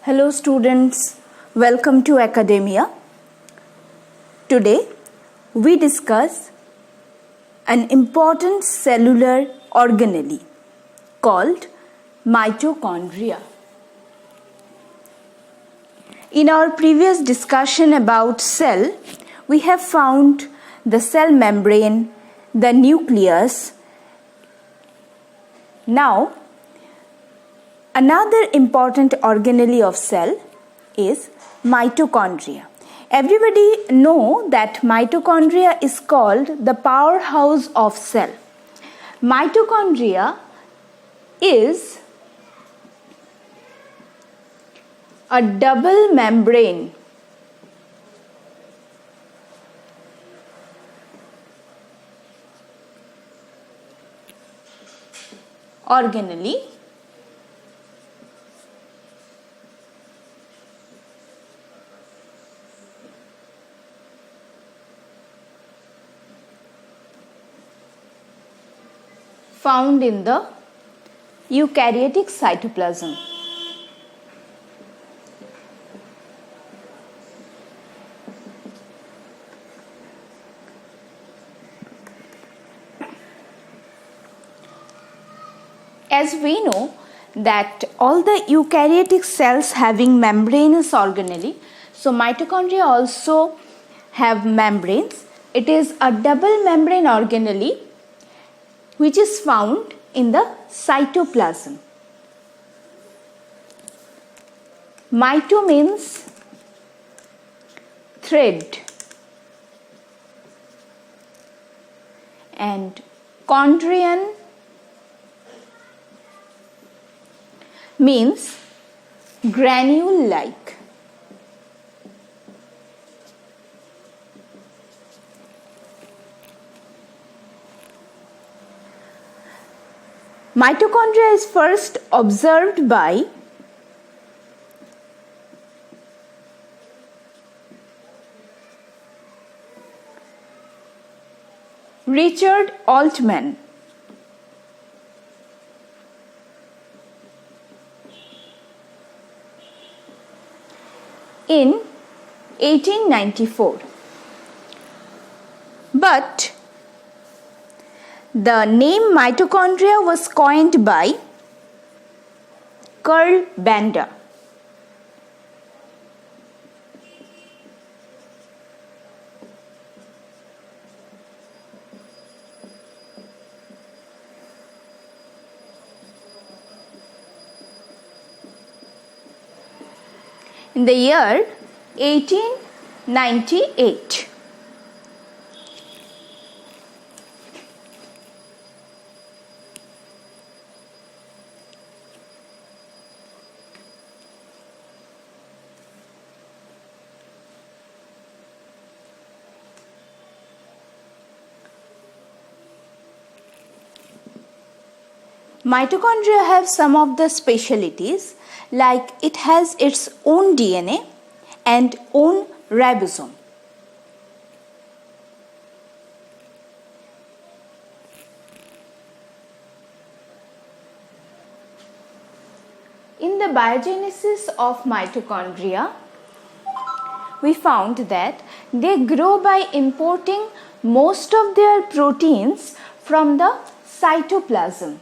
Hello students, welcome to Academia. Today we discuss an important cellular organelle called mitochondria. In our previous discussion about cell, we have found the cell membrane, the nucleus. Now, another important organelle of cell is mitochondria. Everybody know that mitochondria is called the powerhouse of cell. Mitochondria is a double membrane organelle found in the eukaryotic cytoplasm. As we know that all the eukaryotic cells having membranous organelle, so mitochondria also have membranes. It is a double membrane organelle which is found in the cytoplasm. Mito means thread and chondrion means granule-like. Mitochondria is first observed by Richard Altman in 1894. But the name mitochondria was coined by Carl Banda. In the year 1898. Mitochondria have some of the specialities, like it has its own DNA and own ribosome. In the biogenesis of mitochondria, we found that they grow by importing most of their proteins from the cytoplasm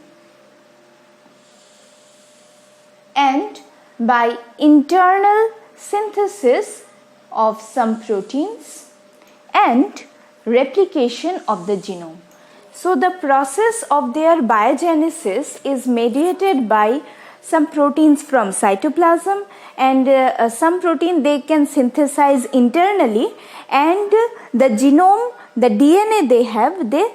and by internal synthesis of some proteins and replication of the genome. So the process of their biogenesis is mediated by some proteins from cytoplasm and some protein they can synthesize internally, and the genome, the DNA they have, they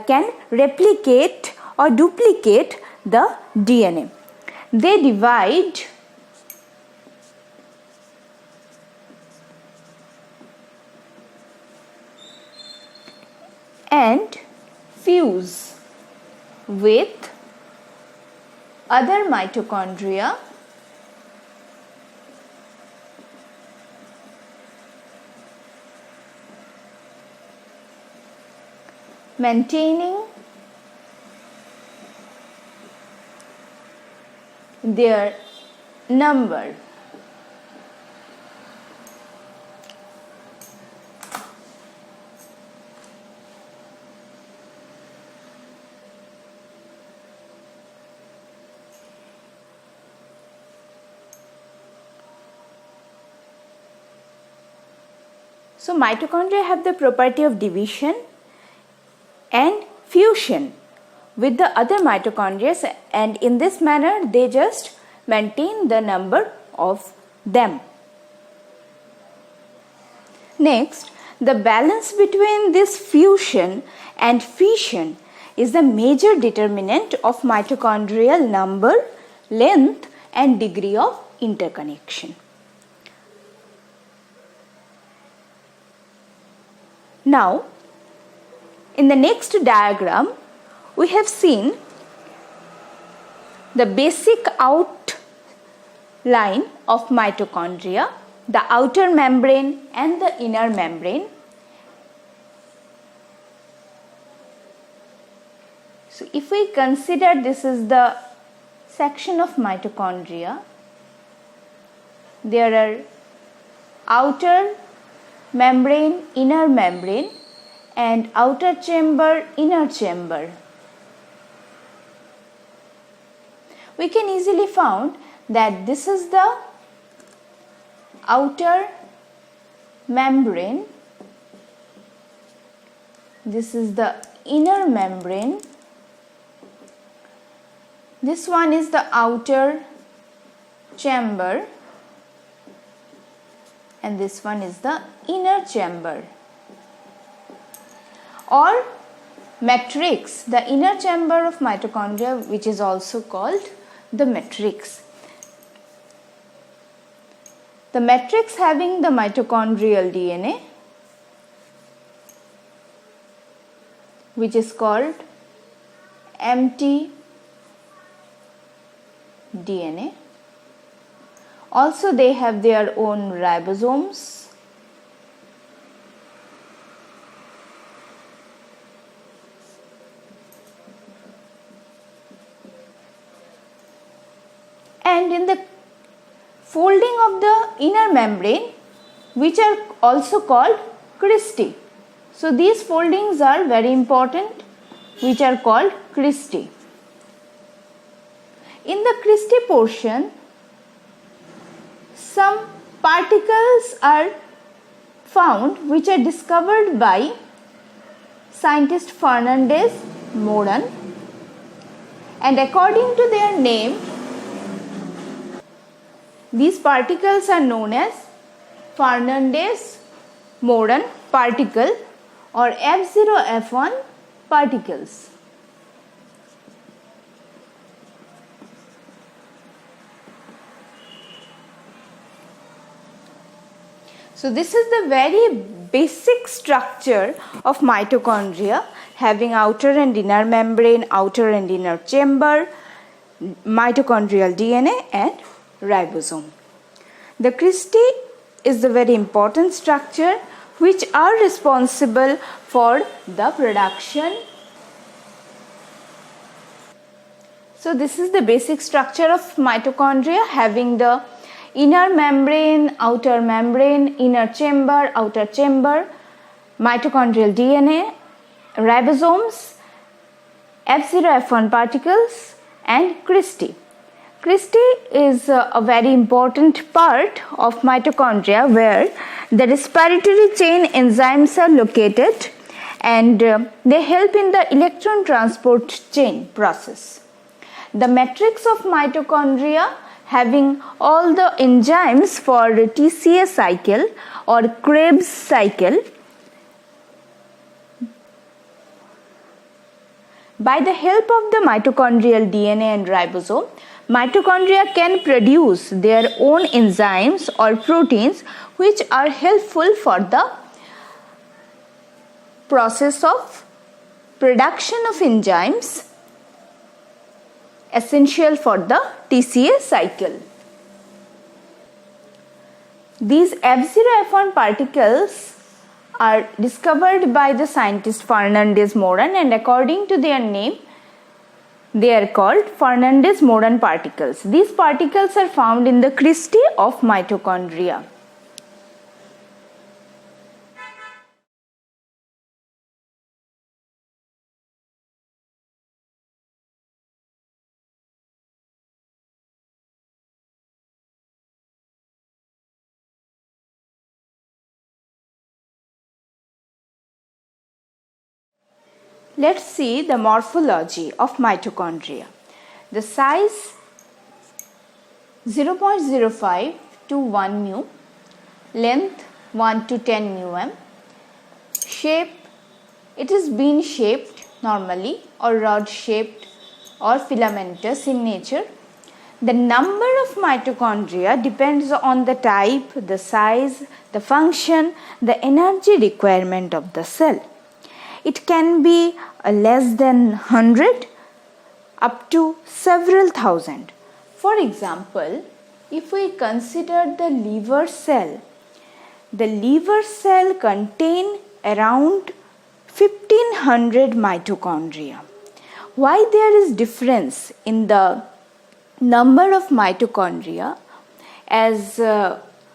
can replicate or duplicate the DNA. They divide and fuse with other mitochondria maintaining their number. So mitochondria have the property of division and fusion with the other mitochondria, and in this manner they just maintain the number of them. Next, the balance between this fusion and fission is the major determinant of mitochondrial number, length and degree of interconnection. Now, in the next diagram, we have seen the basic outline of mitochondria, the outer membrane and the inner membrane. So if we consider this is the section of mitochondria, there are outer membrane, inner membrane and outer chamber, inner chamber. We can easily find that this is the outer membrane, this is the inner membrane, this one is the outer chamber and this one is the inner chamber, or matrix, the inner chamber of mitochondria, which is also called the matrix. The matrix having the mitochondrial DNA, which is called empty DNA. Also they have their own ribosomes. And in the folding of the inner membrane, which are also called cristae. So these foldings are very important, which are called cristae. In the cristae portion, some particles are found which are discovered by scientist Fernandez-Moran, and according to their name, these particles are known as Fernandez-Moran particle or F0F1 particles. So this is the very basic structure of mitochondria, having outer and inner membrane, outer and inner chamber, mitochondrial DNA and ribosome. The cristae is the very important structure which are responsible for the production. So this is the basic structure of mitochondria, having the inner membrane, inner chamber, outer chamber, mitochondrial DNA, ribosomes, F0F1 particles and cristae. Cristae is a very important part of mitochondria where the respiratory chain enzymes are located, and they help in the electron transport chain process. The matrix of mitochondria having all the enzymes for TCA cycle or Krebs cycle. By the help of the mitochondrial DNA and ribosome, mitochondria can produce their own enzymes or proteins which are helpful for the process of production of enzymes essential for the TCA cycle. These F0F1 particles are discovered by the scientist Fernandez-Moran, and according to their name, they are called Fernandez-Moran particles. These particles are found in the cristae of mitochondria. Let's see the morphology of mitochondria. The size 0.05 to 1 mu, length 1 to 10 μm, shape, it is bean shaped normally or rod shaped or filamentous in nature. The number of mitochondria depends on the type, the size, the function, the energy requirement of the cell. It can be less than 100 up to several thousand. For example, if we consider the liver cell contains around 1500 mitochondria. Why there is difference in the number of mitochondria? As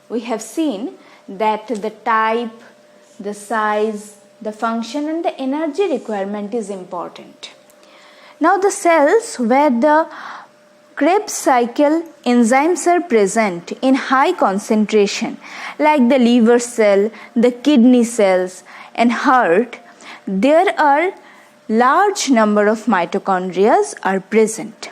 we have seen that the type, the size, the function and the energy requirement is important. Now the cells where the Krebs cycle enzymes are present in high concentration, like the liver cell, the kidney cells and heart, there are large number of mitochondria are present.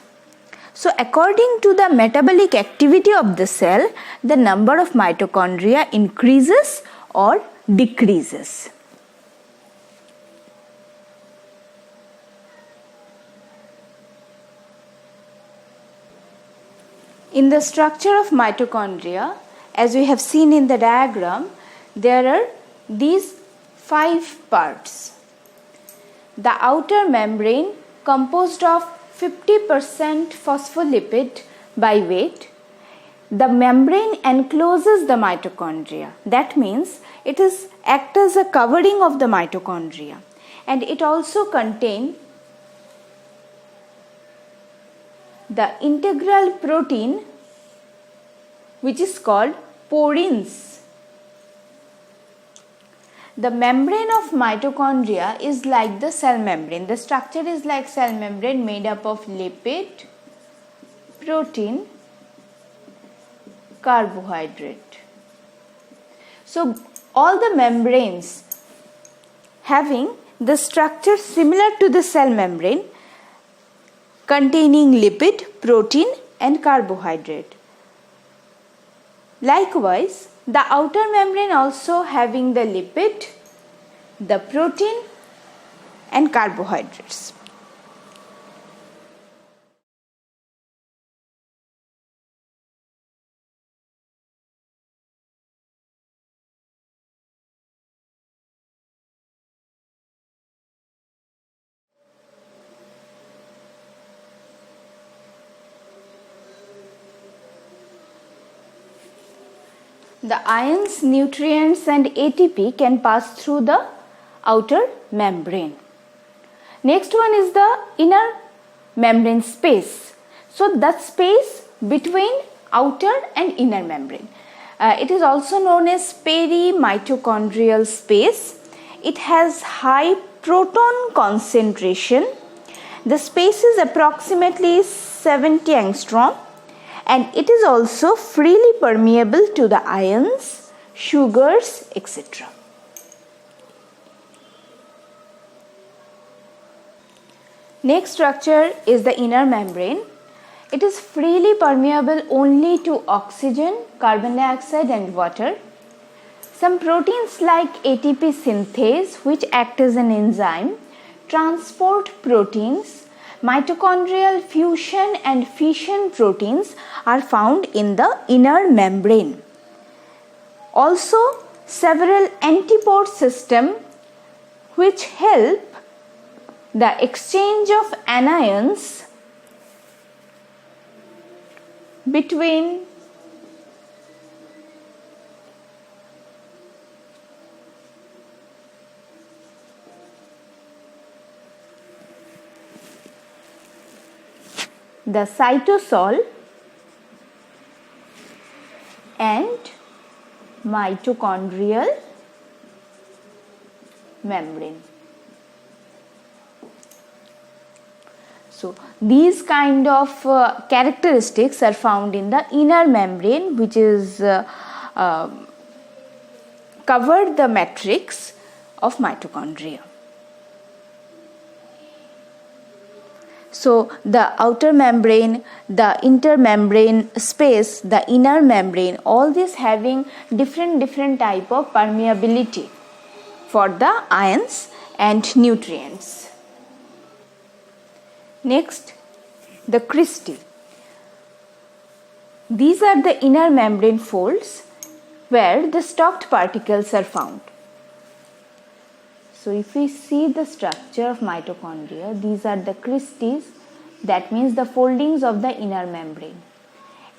So according to the metabolic activity of the cell, the number of mitochondria increases or decreases. In the structure of mitochondria, as we have seen in the diagram, there are these 5 parts. The outer membrane composed of 50% phospholipid by weight. The membrane encloses the mitochondria. That means it acts as a covering of the mitochondria, and it also contains the integral protein which is called porins. The membrane of mitochondria is like the cell membrane. The structure is like cell membrane made up of lipid, protein, carbohydrate. So all the membranes having the structure similar to the cell membrane containing lipid, protein and carbohydrate. Likewise, the outer membrane also having the lipid, the protein and carbohydrates. The ions, nutrients and ATP can pass through the outer membrane. Next one is the inner membrane space. So that space between outer and inner membrane. It is also known as perimitochondrial space. It has high proton concentration. The space is approximately 70 angstrom. And it is also freely permeable to the ions, sugars, etc. Next structure is the inner membrane. It is freely permeable only to oxygen, carbon dioxide and water. Some proteins like ATP synthase, which act as an enzyme, transport proteins. Mitochondrial fusion and fission proteins are found in the inner membrane. Also, several antipode systems which help the exchange of anions between the cytosol and mitochondrial membrane. So these kind of characteristics are found in the inner membrane, which is covered the matrix of mitochondria. So the outer membrane, the intermembrane space, the inner membrane, all these having different type of permeability for the ions and nutrients. Next, the cristae. These are the inner membrane folds where the stocked particles are found. So if we see the structure of mitochondria, these are the cristae, that means the foldings of the inner membrane.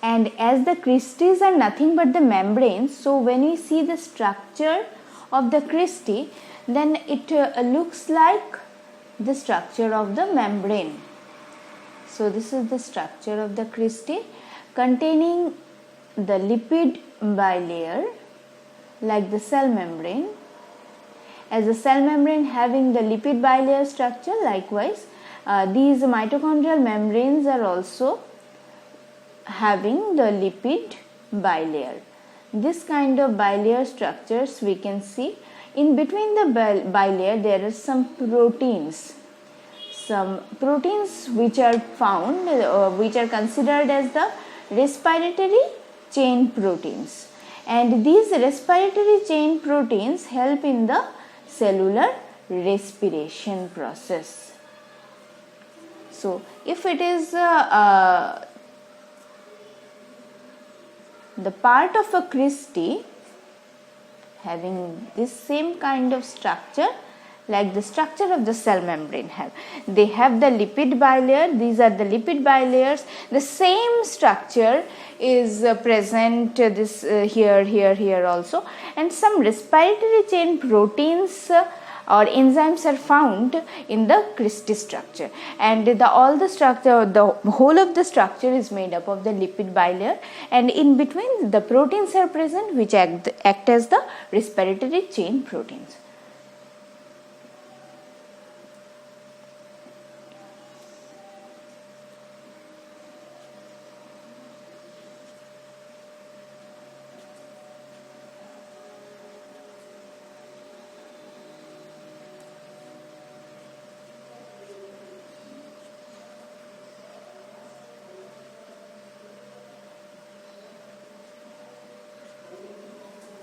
And as the cristae are nothing but the membranes, so when we see the structure of the cristae, then it looks like the structure of the membrane. So this is the structure of the cristae containing the lipid bilayer like the cell membrane. As the cell membrane having the lipid bilayer structure, likewise these mitochondrial membranes are also having the lipid bilayer. This kind of bilayer structures we can see. In between the bilayer there are some proteins which are found, which are considered as the respiratory chain proteins, and these respiratory chain proteins help in the cellular respiration process. So if it is the part of a cristae having this same kind of structure like the structure of the cell membrane have, they have the lipid bilayer. These are the lipid bilayers. The same structure is present this here also, and some respiratory chain proteins or enzymes are found in the cristae structure, and the whole of the structure is made up of the lipid bilayer, and in between the proteins are present which act as the respiratory chain proteins.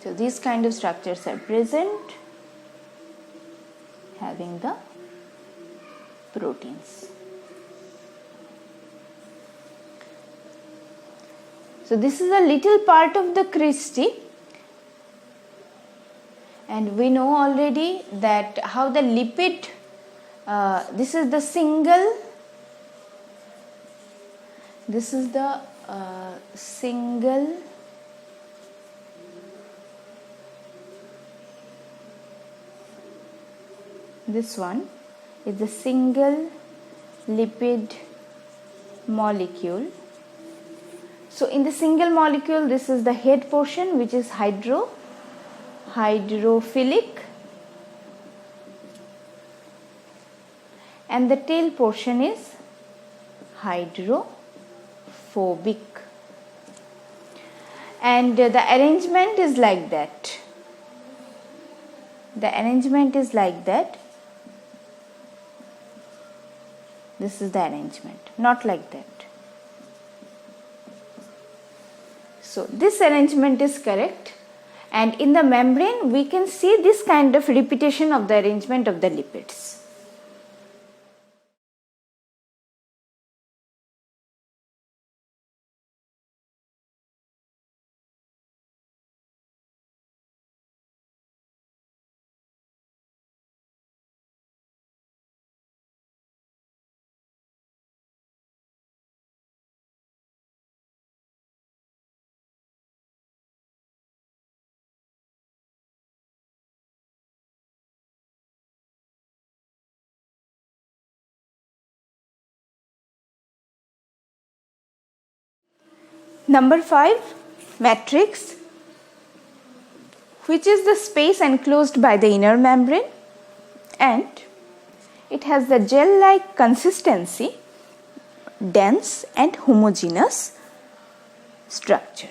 So these kind of structures are present having the proteins. So this is a little part of the cristae, and we know already that how the lipid, this is the single this one is the single lipid molecule. So in the single molecule, this is the head portion which is hydrophilic, and the tail portion is hydrophobic, and the arrangement is like that. This is the arrangement, not like that. So this arrangement is correct, and in the membrane we can see this kind of repetition of the arrangement of the lipids. Number 5, matrix, which is the space enclosed by the inner membrane, and it has the gel-like consistency, dense and homogeneous structure.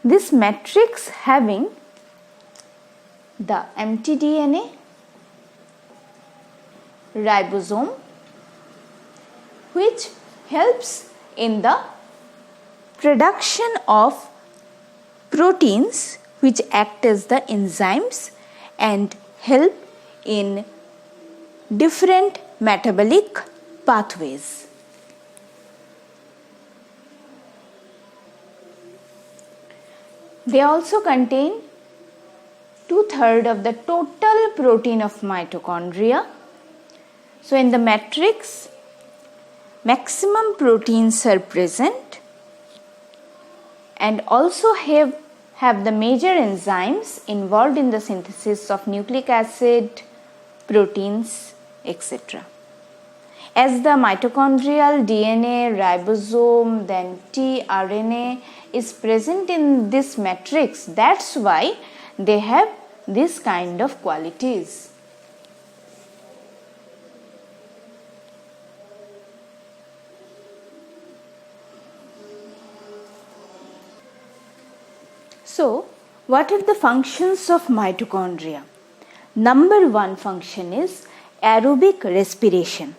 This matrix having the mtDNA, ribosome, which helps in the production of proteins which act as the enzymes and help in different metabolic pathways. They also contain 2/3 of the total protein of mitochondria. So in the matrix, maximum proteins are present and also have the major enzymes involved in the synthesis of nucleic acid, proteins, etc. As the mitochondrial DNA, ribosome, then tRNA is present in this matrix, that's why they have this kind of qualities. So, what are the functions of mitochondria? Number one function is aerobic respiration.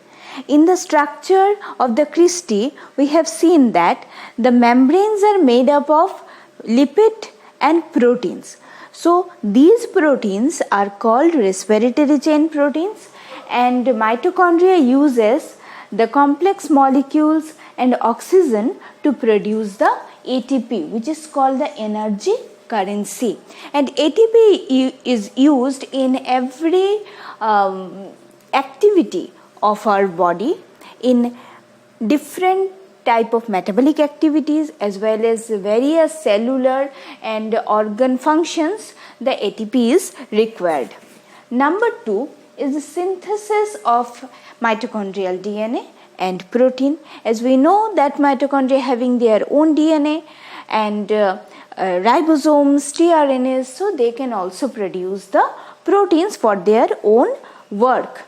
In the structure of the cristae, we have seen that the membranes are made up of lipid and proteins. So, these proteins are called respiratory chain proteins, and mitochondria uses the complex molecules and oxygen to produce the ATP, which is called the energy currency. And ATP is used in every activity of our body, in different type of metabolic activities as well as various cellular and organ functions. The ATP is required. Number two is the synthesis of mitochondrial DNA and protein. As we know that mitochondria having their own DNA and ribosomes, tRNAs, so they can also produce the proteins for their own work.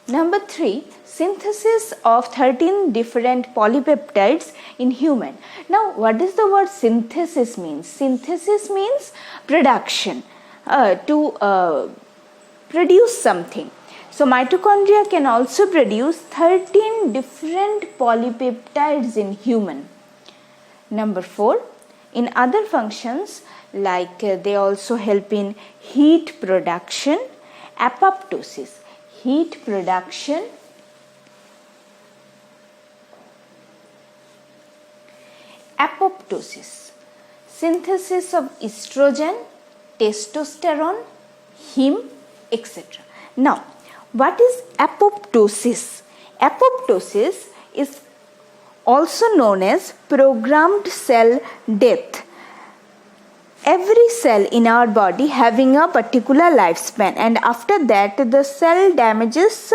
Number three, synthesis of 13 different polypeptides in human. Now, what does the word synthesis means? Synthesis means production, to produce something. So, mitochondria can also produce 13 different polypeptides in human. Number four, in other functions, like they also help in heat production, apoptosis. Heat production, apoptosis, synthesis of estrogen, testosterone, heme, etc. Now, what is apoptosis? Apoptosis is also known as programmed cell death. Every cell in our body having a particular lifespan, and after that the cell damages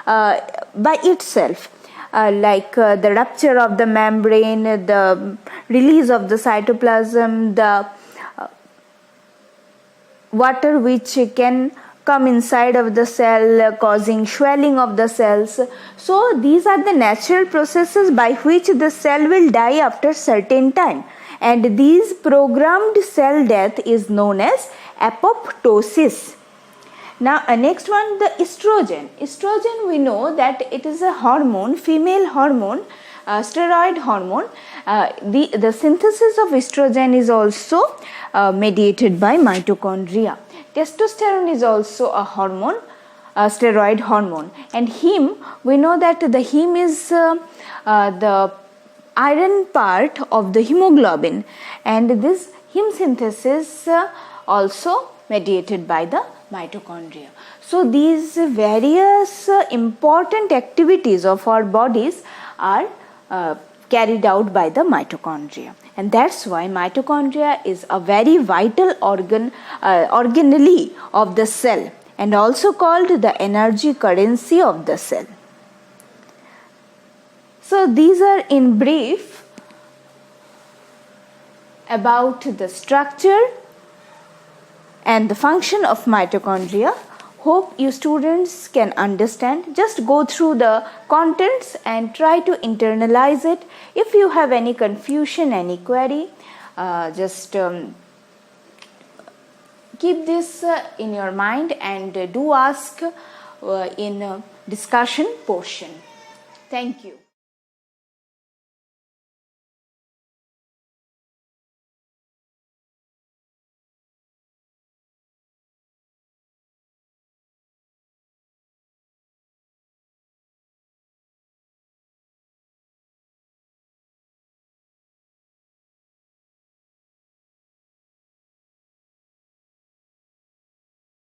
by itself, like the rupture of the membrane, the release of the cytoplasm, the water which can come inside of the cell causing swelling of the cells. So these are the natural processes by which the cell will die after certain time. And these programmed cell death is known as apoptosis. Now next one, the estrogen. Estrogen, we know that it is a hormone, female hormone, steroid hormone. The synthesis of estrogen is also mediated by mitochondria. Testosterone is also a hormone, a steroid hormone. And heme, we know that the heme is the iron part of the hemoglobin, and this heme synthesis also mediated by the mitochondria. So these various important activities of our bodies are carried out by the mitochondria, and that's why mitochondria is a very vital organelle of the cell, and also called the energy currency of the cell. So these are in brief about the structure and the function of mitochondria. Hope you students can understand. Just go through the contents and try to internalize it. If you have any confusion, any query, just keep this in your mind and do ask in discussion portion. Thank you.